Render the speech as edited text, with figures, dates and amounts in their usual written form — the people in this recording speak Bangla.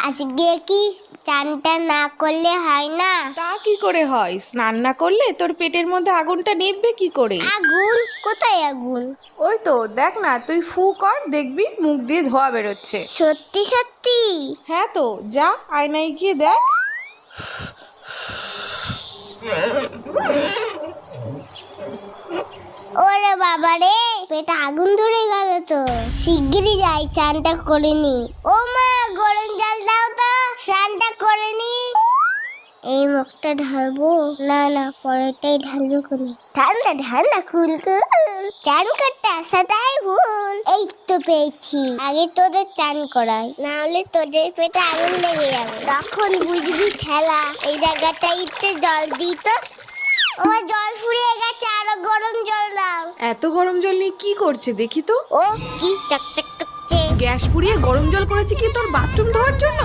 আজকে কি চানটা না করলে হয় না? তা কি করে হয়? স্নান না করলে তোর পেটের মধ্যে আগুনটা নিভবে কি করে? আগুন? কোথায় আগুন? ওই তো দেখ না, তুই ফু কর, দেখবি মুখ দিয়ে ধোঁয়া বেরোচ্ছে। সত্যি সত্যি? হ্যাঁ তো, যা আয়নায় গিয়ে দেখ। ওরে বাবা রে, পেটে আগুন ধরে গেল তো। শিগগিরই যাই, চানটা করে নি। ও মা, গরম জল দাও তো, স্নানটা করে নি। এই মুখটা ঢালবো? না না, পরেরটাই ঢালবো কোনি। ঠান্ডা ঠান্ডা কুল কুল, চান করতে আসাটাই ভুল। এই তো পেয়েছি, আগে তোদের চান করাই, না হলে তোদের পেটে আগুন লেগে যাবে। তখন বুঝবি ঠেলা। এই জায়গাটা ইতে জল দিই তো। আমার জল ফুরিয়ে গেছে, আরো গরম জল দাও। এত গরম জল নিয়ে কি করছে দেখি তো। ও কি চকচক করছে। গ্যাস পুড়িয়ে গরম জল করেছে কি তোর বাথরুম ধোয়ার জন্য?